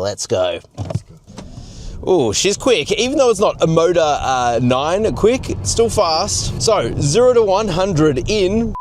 let's go. Oh, she's quick. Even though it's not Omoda 9 quick, it's still fast. So 0 to 100 in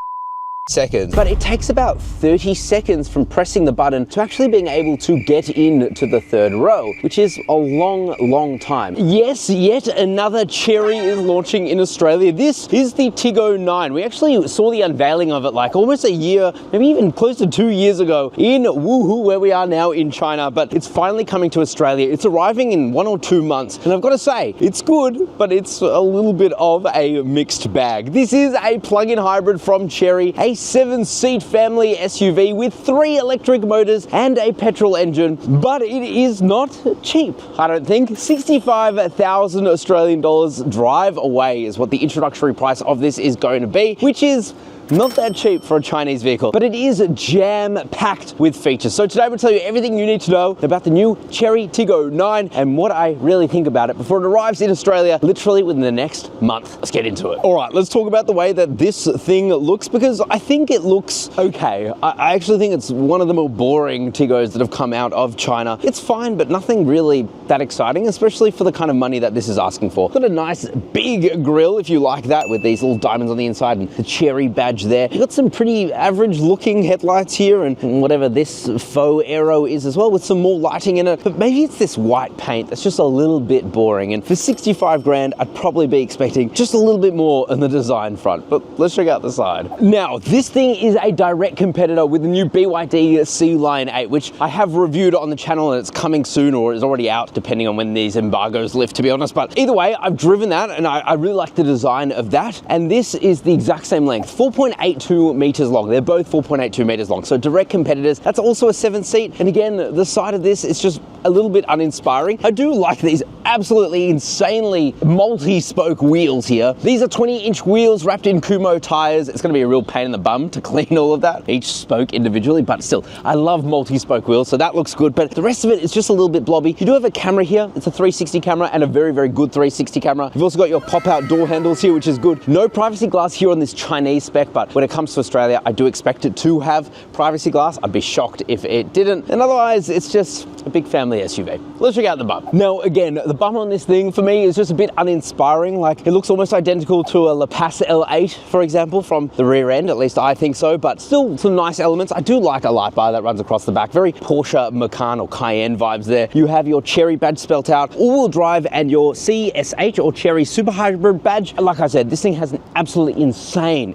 seconds. But it takes about 30 seconds from pressing the button to actually being able to get into the third row, which is a long time. Yes, yet another Chery is launching in Australia. This is the Tiggo 9. We actually saw the unveiling of it like almost a year, maybe even close to 2 years ago in Wuhu, where we are now in China, but it's finally coming to Australia. It's arriving in 1 or 2 months, and I've got to say, it's good, but it's a little bit of a mixed bag. This is a plug-in hybrid from Chery, a 7-seat family SUV with 3 electric motors and a petrol engine, but it is not cheap, I don't think. 65,000 Australian dollars drive away is what the introductory price of this is going to be, which is not that cheap for a Chinese vehicle, but it is jam-packed with features. So today we'll tell you everything you need to know about the new Chery Tiggo 9 and what I really think about it before it arrives in Australia literally within the next month. Let's get into it. All right, let's talk about the way that this thing looks, because I think it looks okay. I actually think it's one of the more boring Tiggos that have come out of China. It's fine, but nothing really that exciting, especially for the kind of money that this is asking for. Got a nice big grille, if you like that, with these little diamonds on the inside and the Chery badge there. You've got some pretty average looking headlights here and whatever this faux aero is as well, with some more lighting in it. But maybe it's this white paint that's just a little bit boring. And for 65 grand, I'd probably be expecting just a little bit more on the design front. But let's check out the side. Now, this thing is a direct competitor with the new BYD Sealion 8, which I have reviewed on the channel, and it's coming soon or is already out, depending on when these embargoes lift, to be honest. But either way, I've driven that and I really like the design of that. And this is the exact same length, 4.82 meters long. They're both 4.82 meters long. So direct competitors. That's also a 7-seat. And again, the side of this is just a little bit uninspiring. I do like these absolutely insanely multi-spoke wheels here. These are 20-inch wheels wrapped in Kumo tires. It's going to be a real pain in the bum to clean all of that, each spoke individually, but still, I love multi-spoke wheels, so that looks good. But the rest of it is just a little bit blobby. You do have a camera here. It's a 360 camera and a very good 360 camera. You've also got your pop-out door handles here, which is good. No privacy glass here on this Chinese spec, but when it comes to Australia, I do expect it to have privacy glass. I'd be shocked if it didn't. And otherwise, it's just a big family SUV. Let's check out the bum. Now, again, the bum on this thing for me is just a bit uninspiring. Like, it looks almost identical to a La Paz L8, for example, from the rear end. At least I think so, but still some nice elements. I do like a light bar that runs across the back. Very Porsche Macan or Cayenne vibes there. You have your Chery badge spelt out, all-wheel drive, and your CSH or Chery Super Hybrid badge. Like I said, this thing has an absolutely insane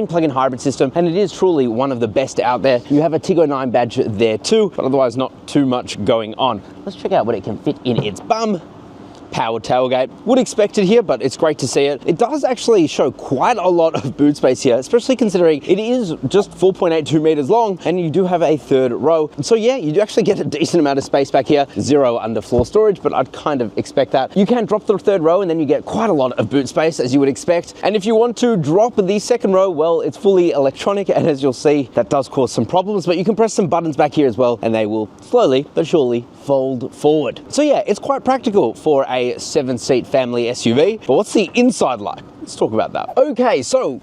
plug-in hybrid system, and it is truly one of the best out there. You have a Tiggo 9 badge there too, but otherwise not too much going on. Let's check out what it can fit in its bum. Powered tailgate. Would expect it here, but it's great to see it. It does actually show quite a lot of boot space here, especially considering it is just 4.82 meters long and you do have a third row. So yeah, you do actually get a decent amount of space back here. 0 underfloor storage, but I'd kind of expect that. You can drop the third row and then you get quite a lot of boot space, as you would expect. And if you want to drop the second row, well, it's fully electronic, and as you'll see, that does cause some problems, but you can press some buttons back here as well, and they will slowly but surely fold forward. So yeah, it's quite practical for a 7-seat family SUV, but what's the inside like? Let's talk about that. Okay, so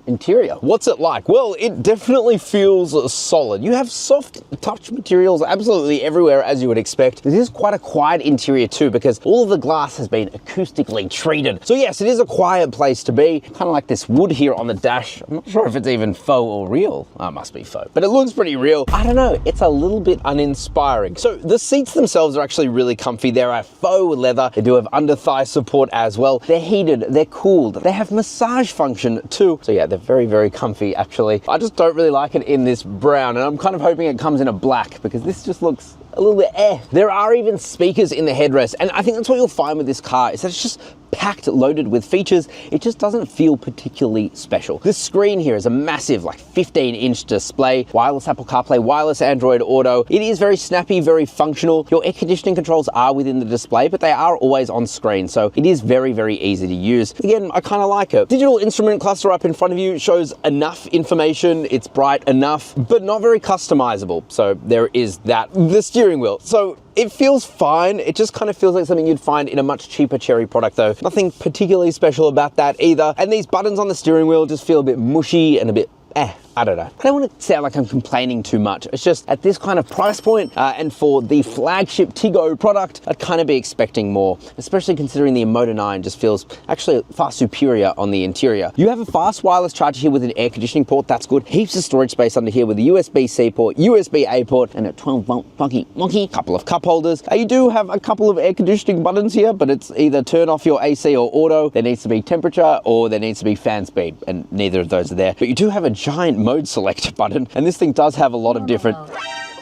interior, what's it like? Well, it definitely feels solid. You have soft touch materials absolutely everywhere, as you would expect. This is quite a quiet interior too, because all of the glass has been acoustically treated. So yes, it is a quiet place to be. Kind of like this wood here on the dash. I'm not sure if it's even faux or real. Oh, it must be faux, but it looks pretty real. I don't know, it's a little bit uninspiring. So the seats themselves are actually really comfy. They're a faux leather. They do have under thigh support as well. They're heated, they're cooled. They have massage function too. So yeah, they're very comfy actually. I just don't really like it in this brown, and I'm kind of hoping it comes in a black, because this just looks a little bit There are even speakers in the headrest, and I think that's what you'll find with this car, is that it's just packed, loaded with features. It just doesn't feel particularly special. This screen here is a massive, like 15-inch display, wireless Apple CarPlay, wireless Android Auto. It is very snappy, very functional. Your air conditioning controls are within the display, but they are always on screen, so it is very easy to use. Again, I kind of like it. Digital instrument cluster up in front of you shows enough information. It's bright enough, but not very customizable. So there is that. The steering wheel. So it feels fine. It just kind of feels like something you'd find in a much cheaper Chery product though. Nothing particularly special about that either. And these buttons on the steering wheel just feel a bit mushy and a bit I don't know. I don't want to sound like I'm complaining too much. It's just at this kind of price point and for the flagship Tiggo product, I'd kind of be expecting more, especially considering the Omoda 9 just feels actually far superior on the interior. You have a fast wireless charger here with an air conditioning port. That's good. Heaps of storage space under here with a USB-C port, USB-A port, and a 12-volt monkey. Couple of cup holders. You do have a couple of air conditioning buttons here, but it's either turn off your AC or auto. There needs to be temperature or there needs to be fan speed, and neither of those are there. But you do have a giant mode select button, and this thing does have a lot of different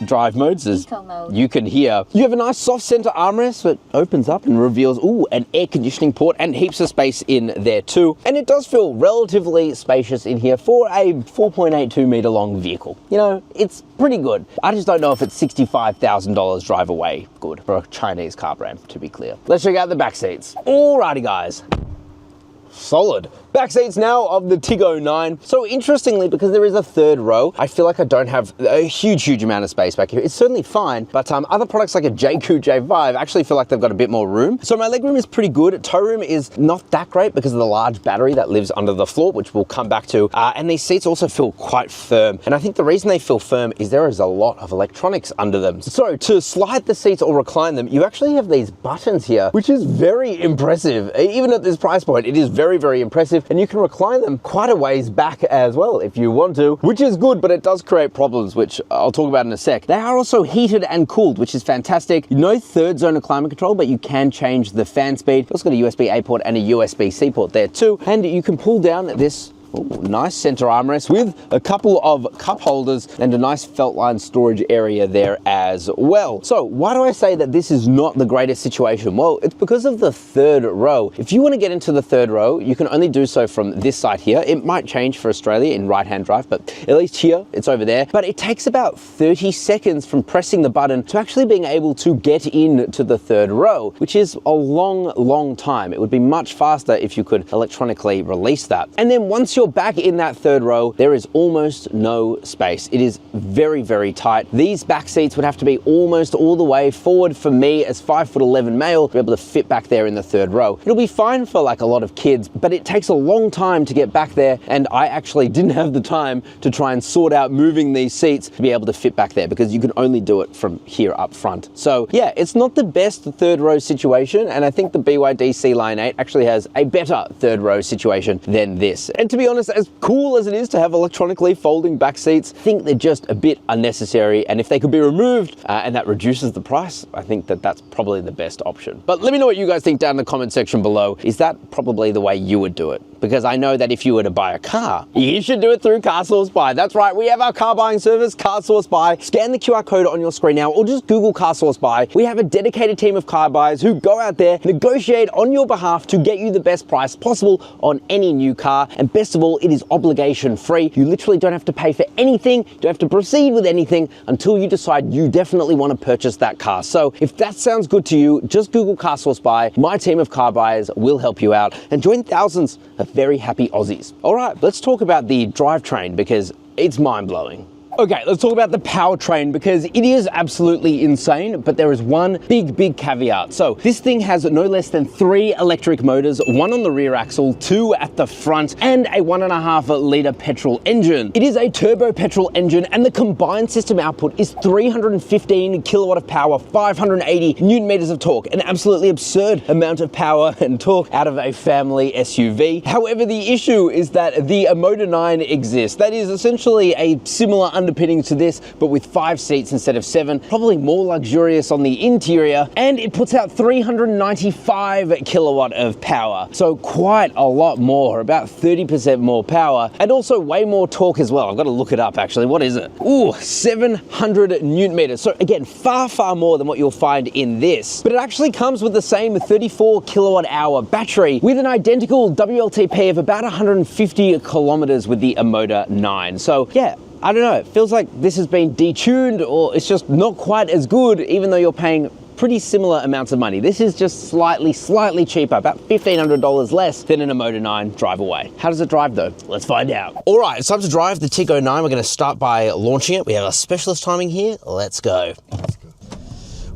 drive modes, as you can hear. You have a nice soft center armrest that opens up and reveals, an air conditioning port and heaps of space in there too. And it does feel relatively spacious in here for a 4.82 meter long vehicle. You know, it's pretty good. I just don't know if it's $65,000 drive away good for a Chinese car brand, to be clear. Let's check out the back seats. Alrighty guys. Solid. Back seats now of the Tiggo 9. So interestingly, because there is a third row, I feel like I don't have a huge amount of space back here. It's certainly fine, but other products like a Jaecoo J8 actually feel like they've got a bit more room. So my legroom is pretty good. Toe room is not that great because of the large battery that lives under the floor, which we'll come back to. And these seats also feel quite firm. And I think the reason they feel firm is there is a lot of electronics under them. So to slide the seats or recline them, you actually have these buttons here, which is very impressive. Even at this price point, it is very impressive. And you can recline them quite a ways back as well if you want to, which is good, but it does create problems, which I'll talk about in a sec. They are also heated and cooled, which is fantastic. No third zone of climate control, but you can change the fan speed. You've also got a USB-A port and a USB-C port there too. And you can pull down this nice center armrest with a couple of cup holders and a nice felt line storage area there as well. So why do I say that this is not the greatest situation? Well, it's because of the third row. If you want to get into the third row, you can only do so from this side here. It might change for Australia in right-hand drive, but at least here it's over there. But it takes about 30 seconds from pressing the button to actually being able to get into the third row, which is a long time. It would be much faster if you could electronically release that. And then once you're back in that third row, there is almost no space. It is very tight. These back seats would have to be almost all the way forward for me as 5'11" male to be able to fit back there in the third row. It'll be fine for like a lot of kids, but it takes a long time to get back there, and I actually didn't have the time to try and sort out moving these seats to be able to fit back there because you can only do it from here up front. So yeah, it's not the best third row situation, and I think the BYD Sealion 8 actually has a better third row situation than this. And to be honest, as cool as it is to have electronically folding back seats, I think they're just a bit unnecessary, and if they could be removed and that reduces the price, I think that that's probably the best option. But let me know what you guys think down in the comment section below. Is that probably the way you would do it? Because I know that if you were to buy a car, you should do it through CarSauce Buy. That's right, we have our car buying service, CarSauce Buy. Scan the QR code on your screen now, or just Google CarSauce Buy. We have a dedicated team of car buyers who go out there, negotiate on your behalf to get you the best price possible on any new car. And best of all, it is obligation free. You literally don't have to pay for anything, you don't have to proceed with anything until you decide you definitely want to purchase that car. So if that sounds good to you, just Google CarSauce Buy. My team of car buyers will help you out and join thousands of very happy Aussies. All right, let's talk about the drivetrain because it's mind-blowing. Okay, let's talk about the powertrain because it is absolutely insane, but there is one big caveat. So this thing has no less than 3 electric motors, 1 on the rear axle, 2 at the front, and a 1.5 litre petrol engine. It is a turbo petrol engine, and the combined system output is 315 kilowatt of power, 580 newton meters of torque, an absolutely absurd amount of power and torque out of a family SUV. However, the issue is that the Omoda 9 exists. That is essentially a similar underpinning to this, but with 5 seats instead of 7, probably more luxurious on the interior, and it puts out 395 kilowatt of power. So quite a lot more, about 30% more power, and also way more torque as well. I've got to look it up actually. What is it? Ooh, 700 newton meters. So again, far more than what you'll find in this, but it actually comes with the same 34 kilowatt hour battery with an identical WLTP of about 150 kilometers with the Omoda 9. So yeah, I don't know, it feels like this has been detuned, or it's just not quite as good, even though you're paying pretty similar amounts of money. This is just slightly cheaper, about $1,500 less than an Omoda 9 drive away. How does it drive though? Let's find out. All right, it's time to drive the Tiggo 9. We're gonna start by launching it. We have a specialist timing here. Let's go.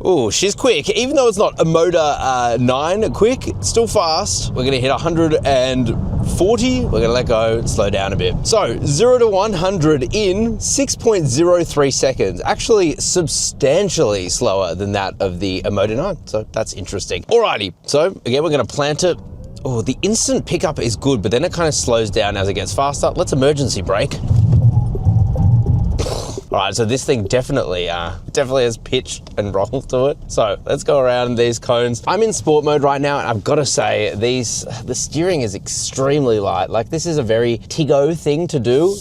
Oh, she's quick. Even though it's not Omoda 9 quick, it's still fast. We're gonna hit 105 40, we're gonna let go and slow down a bit. So 0 to 100 in 6.03 seconds. Actually substantially slower than that of the Omoda 9. So that's interesting. Alrighty, so again, we're gonna plant it. Oh, the instant pickup is good, but then it kind of slows down as it gets faster. Let's emergency brake. All right, so this thing definitely has pitch and roll to it. So let's go around these cones. I'm in sport mode right now, and I've got to say, the steering is extremely light. Like, this is a very Tiggo thing to do.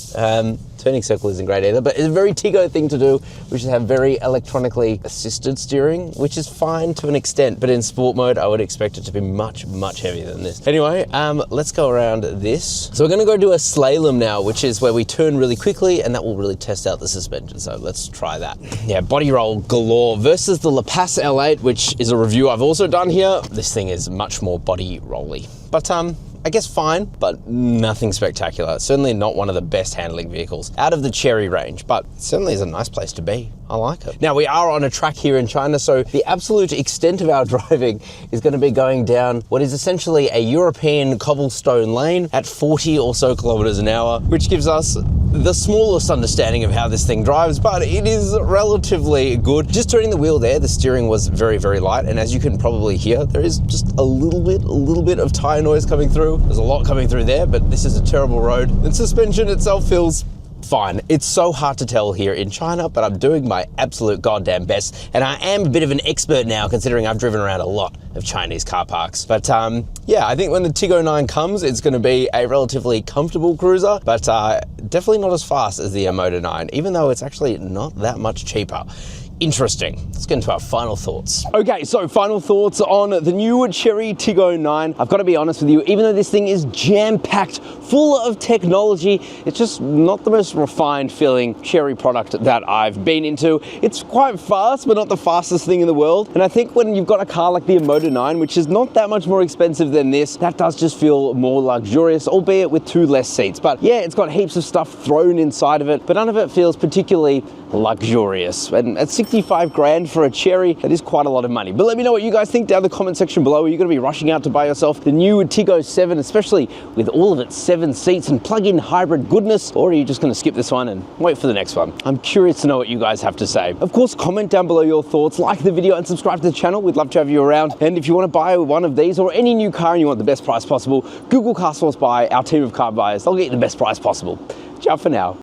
Turning circle isn't great either, but it's a very Tiggo thing to do, which is have very electronically assisted steering, which is fine to an extent, but in sport mode, I would expect it to be much, much heavier than this. Anyway, let's go around this. So we're gonna go do a slalom now, which is where we turn really quickly, and that will really test out the suspension. So let's try that. Yeah, body roll galore versus the La Paz L8, which is a review I've also done here. This thing is much more body rolly, but I guess fine, but nothing spectacular. It's certainly not one of the best handling vehicles out of the Chery range, but it certainly is a nice place to be. I like it. Now, we are on a track here in China, so the absolute extent of our driving is going to be going down what is essentially a European cobblestone lane at 40 or so kilometers an hour, which gives us the smallest understanding of how this thing drives, but it is relatively good. Just turning the wheel there, the steering was very, very light, and as you can probably hear, there is just a little bit of tire noise coming through. There's a lot coming through there, but this is a terrible road. And suspension itself feels fine. It's so hard to tell here in China, but I'm doing my absolute goddamn best. And I am a bit of an expert now, considering I've driven around a lot of Chinese car parks. But yeah, I think when the Tiggo 9 comes, it's gonna be a relatively comfortable cruiser, but definitely not as fast as the Omoda 9, even though it's actually not that much cheaper. Interesting. Let's get into our final thoughts. Okay, so final thoughts on the new Chery Tiggo 9. I've got to be honest with you, even though this thing is jam-packed, full of technology, it's just not the most refined feeling Chery product that I've been into. It's quite fast, but not the fastest thing in the world. And I think when you've got a car like the Omoda 9, which is not that much more expensive than this, that does just feel more luxurious, albeit with 2 less seats. But yeah, it's got heaps of stuff thrown inside of it, but none of it feels particularly luxurious. And at 65 grand for a Chery, that is quite a lot of money. But let me know what you guys think down in the comment section below. Are you going to be rushing out to buy yourself the new Tiggo 7, especially with all of its 7 seats and plug-in hybrid goodness? Or are you just going to skip this one and wait for the next one? I'm curious to know what you guys have to say. Of course, comment down below your thoughts, like the video and subscribe to the channel. We'd love to have you around. And if you want to buy one of these or any new car and you want the best price possible, Google CarSauce by our team of car buyers. They'll get you the best price possible. Ciao for now.